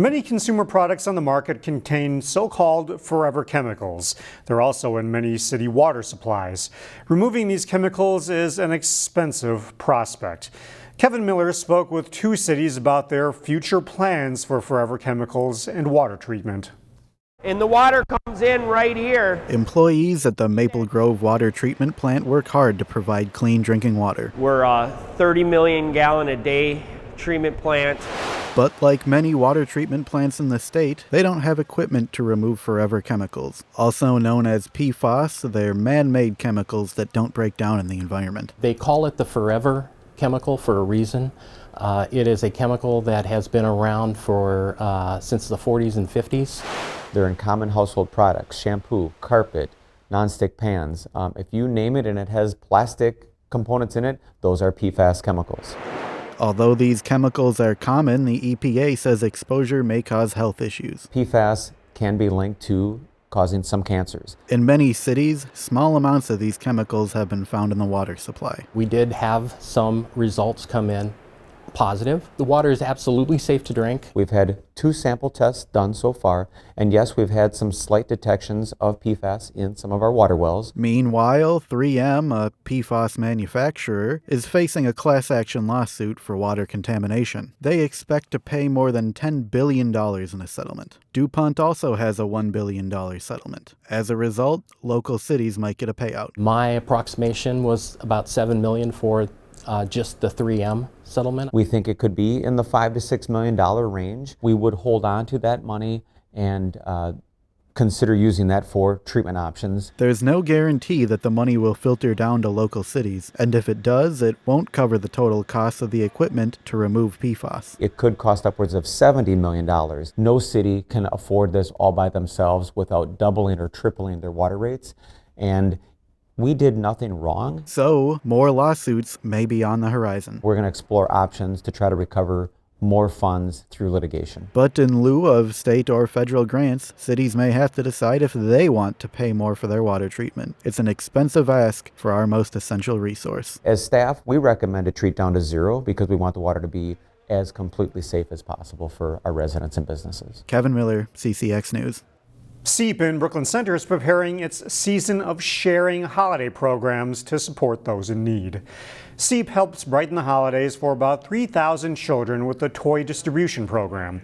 Many consumer products on the market contain so-called forever chemicals. They're also in many city water supplies. Removing these chemicals is an expensive prospect. Kevin Miller spoke with two cities about their future plans for forever chemicals and water treatment. And the water comes in right here. Employees at the Maple Grove water treatment plant work hard to provide clean drinking water. We're a 30 million gallon a day treatment plant. But like many water treatment plants in the state, they don't have equipment to remove forever chemicals. Also known as PFAS, they're man-made chemicals that don't break down in the environment. They call it the forever chemical for a reason. It is a chemical that has been around for since the 40s and 50s. They're in common household products, shampoo, carpet, nonstick pans. If you name it and it has plastic components in it, those are PFAS chemicals. Although these chemicals are common, the EPA says exposure may cause health issues. PFAS can be linked to causing some cancers. In many cities, small amounts of these chemicals have been found in the water supply. We did have some results come in positive. The water is absolutely safe to drink. We've had 2 sample tests done so far, and yes, we've had some slight detections of PFAS in some of our water wells. Meanwhile, 3M, a PFAS manufacturer, is facing a class action lawsuit for water contamination. They expect to pay more than $10 billion in a settlement. DuPont also has a $1 billion settlement. As a result, local cities might get a payout. My approximation was about $7 million for just the 3M settlement. We think it could be in the $5 to $6 million range. We would hold on to that money and consider using that for treatment options. There's no guarantee that the money will filter down to local cities, and if it does, it won't cover the total cost of the equipment to remove PFAS. It could cost upwards of $70 million. No city can afford this all by themselves without doubling or tripling their water rates, and we did nothing wrong. So, more lawsuits may be on the horizon. We're going to explore options to try to recover more funds through litigation. But in lieu of state or federal grants, cities may have to decide if they want to pay more for their water treatment. It's an expensive ask for our most essential resource. As staff, we recommend a treat down to 0 because we want the water to be as completely safe as possible for our residents and businesses. Kevin Miller, CCX News. SEEP in Brooklyn Center is preparing its season of sharing holiday programs to support those in need. SEEP helps brighten the holidays for about 3,000 children with the toy distribution program.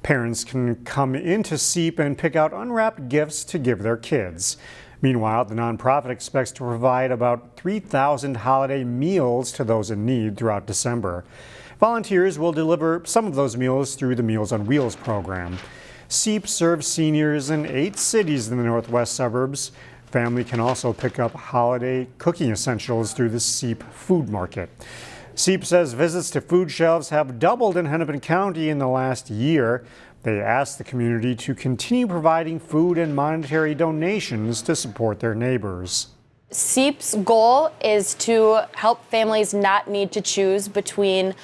Parents can come into SEEP and pick out unwrapped gifts to give their kids. Meanwhile, the nonprofit expects to provide about 3,000 holiday meals to those in need throughout December. Volunteers will deliver some of those meals through the Meals on Wheels program. SEEP serves seniors in 8 cities in the northwest suburbs. Family can also pick up holiday cooking essentials through the SEEP Food Market. SEEP says visits to food shelves have doubled in Hennepin County in the last year. They ask the community to continue providing food and monetary donations to support their neighbors. SEEP's goal is to help families not need to choose between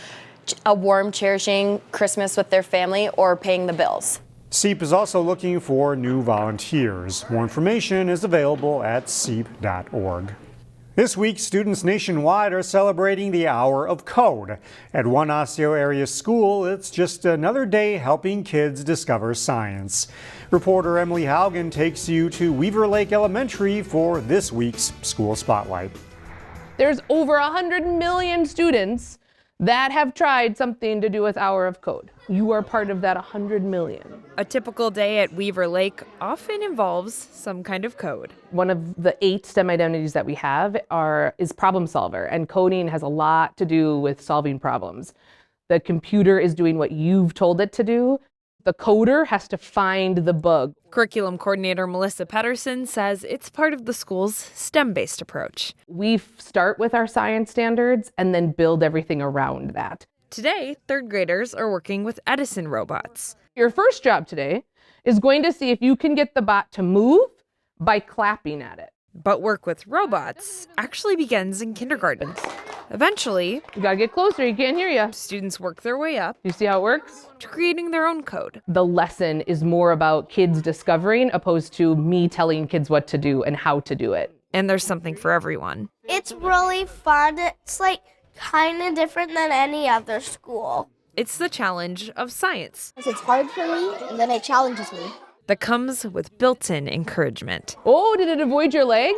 a warm, cherishing Christmas with their family or paying the bills. SEEP is also looking for new volunteers. More information is available at seep.org. This week, students nationwide are celebrating the Hour of Code. At one Osseo area school, it's just another day helping kids discover science. Reporter Emily Haugen takes you to Weaver Lake Elementary for this week's School Spotlight. There's over 100 million students that have tried something to do with Hour of Code. You are part of that 100 million. A typical day at Weaver Lake often involves some kind of code. One of the 8 STEM identities that we have is problem solver, and coding has a lot to do with solving problems. The computer is doing what you've told it to do. The coder has to find the bug. Curriculum coordinator Melissa Pedersen says it's part of the school's STEM-based approach. We start with our science standards and then build everything around that. Today, 3rd graders are working with Edison robots. Your first job today is going to see if you can get the bot to move by clapping at it. But work with robots actually begins in kindergarten. Eventually, you gotta get closer, you can't hear you. Students work their way up. You see how it works? To creating their own code. The lesson is more about kids discovering opposed to me telling kids what to do and how to do it. And there's something for everyone. It's really fun. It's like kind of different than any other school. It's the challenge of science It's hard for me, and then it challenges me. that comes with built-in encouragement. Oh, did it avoid your leg?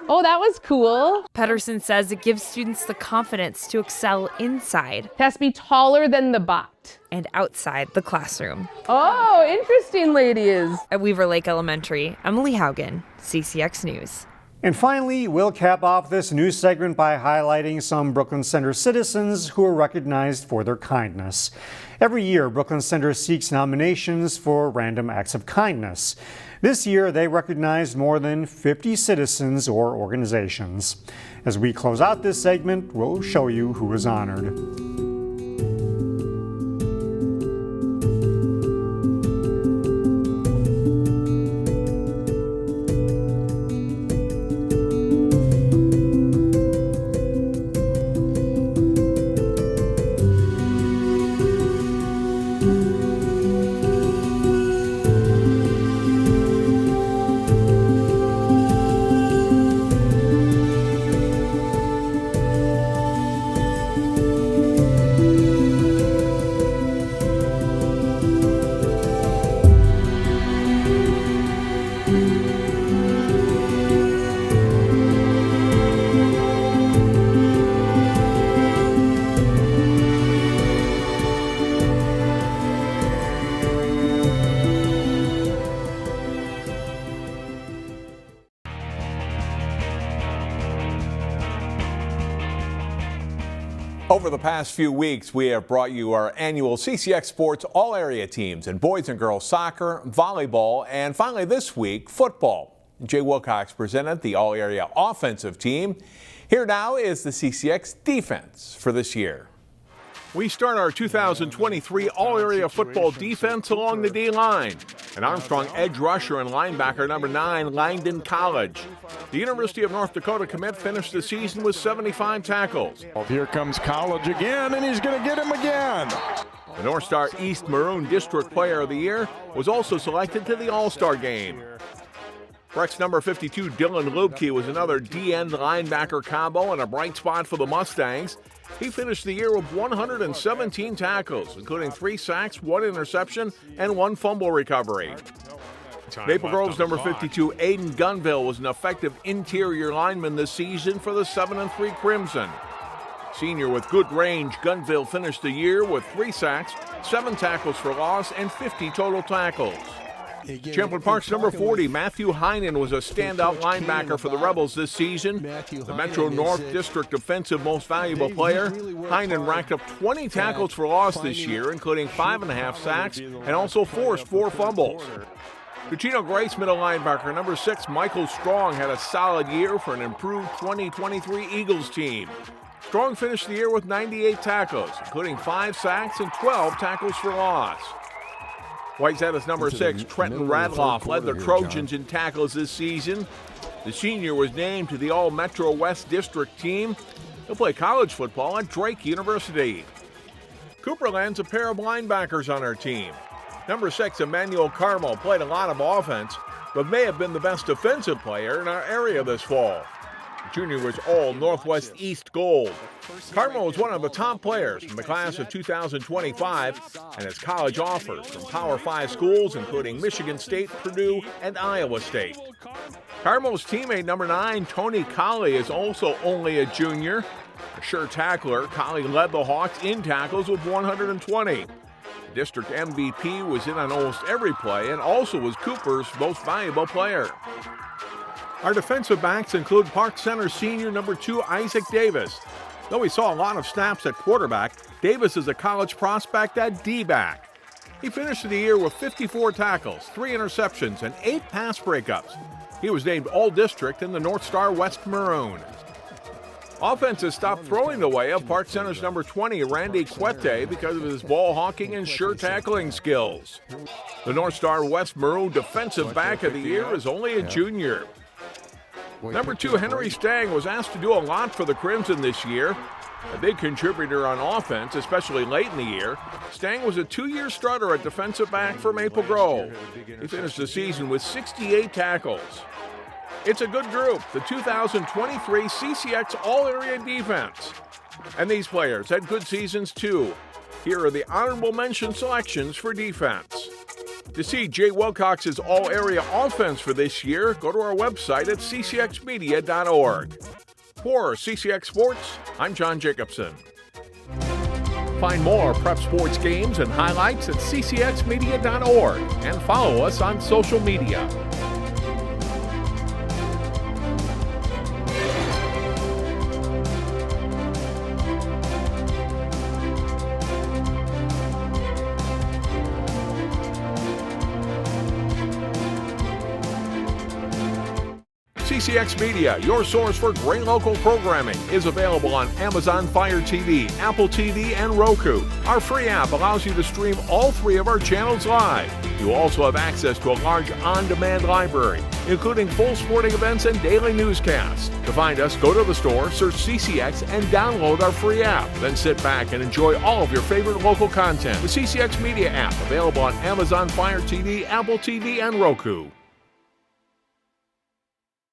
Oh, that was cool. Pedersen says it gives students the confidence to excel inside It has to be taller than the bot. and outside the classroom. Oh, interesting, ladies. At Weaver Lake Elementary, Emily Haugen, CCX News. And finally, we'll cap off this news segment by highlighting some Brooklyn Center citizens who are recognized for their kindness. Every year, Brooklyn Center seeks nominations for random acts of kindness. This year, they recognized more than 50 citizens or organizations. As we close out this segment, we'll show you who was honored. Over the past few weeks, we have brought you our annual CCX Sports all-area teams in boys and girls soccer, volleyball, and finally this week, football. Jay Wilcox presented the all-area offensive team. Here now is the CCX defense for this year. We start our 2023 all-area football defense along the D-line. An Armstrong edge rusher and linebacker number 9, Langdon College. The University of North Dakota commit finished the season with 75 tackles. Here comes College again, and he's going to get him again. The North Star East Maroon District Player of the Year was also selected to the All-Star Game. Breck's number 52, Dylan Lubke, was another D-end linebacker combo and a bright spot for the Mustangs. He finished the year with 117 tackles, including 3 sacks, 1 interception, and 1 fumble recovery. Maple Grove's number 52, Aiden Gunville, was an effective interior lineman this season for the 7-3 Crimson. Senior with good range, Gunville finished the year with 3 sacks, 7 tackles for loss, and 50 total tackles. Champlain Park's number 40, Matthew Heinen, was a standout linebacker for the Rebels this season. The Metro North District Defensive Most Valuable Player, Heinen racked up 20 tackles for loss this year, including 5.5 sacks and also forced 4 fumbles. Cucino Grace middle linebacker number 6, Michael Strong, had a solid year for an improved 2023 Eagles team. Strong finished the year with 98 tackles, including 5 sacks and 12 tackles for loss. Whitehead's number 6, Trenton Radloff, led the Trojans in tackles this season. The senior was named to the All-Metro West District team. He'll play college football at Drake University. Cooper lands a pair of linebackers on our team. Number 6, Emmanuel Carmo, played a lot of offense, but may have been the best defensive player in our area this fall. The junior was all Northwest East Gold. Carmo was one of the top players from the class of 2025 and has college offers from Power 5 schools, including Michigan State, Purdue, and Iowa State. Carmo's teammate number 9, Tony Colley, is also only a junior. A sure tackler, Colley led the Hawks in tackles with 120. The district MVP was in on almost every play and also was Cooper's most valuable player. Our defensive backs include Park Center senior number 2, Isaac Davis. Though he saw a lot of snaps at quarterback, Davis is a college prospect at D-back. He finished the year with 54 tackles, 3 interceptions, and 8 pass breakups. He was named All-District in the North Star West Maroon. Offense has stopped throwing the way of Park Center's number 20, Randy Quete, because of his ball hawking and sure tackling skills. The North Star West Maroon defensive back of the year is only a junior. Number 2, Henry Stang, was asked to do a lot for the Crimson this year. A big contributor on offense, especially late in the year. Stang was a 2-year starter at defensive back for Maple Grove. He finished the season with 68 tackles. It's a good group, the 2023 CCX All-Area Defense. And these players had good seasons too. Here are the honorable mention selections for defense. To see Jay Wilcox's all-area offense for this year, go to our website at ccxmedia.org. For CCX Sports, I'm John Jacobson. Find more prep sports games and highlights at ccxmedia.org and follow us on social media. CCX Media, your source for great local programming, is available on Amazon Fire TV, Apple TV, and Roku. Our free app allows you to stream all 3 of our channels live. You also have access to a large on-demand library, including full sporting events and daily newscasts. To find us, go to the store, search CCX, and download our free app. Then sit back and enjoy all of your favorite local content. The CCX Media app, available on Amazon Fire TV, Apple TV, and Roku.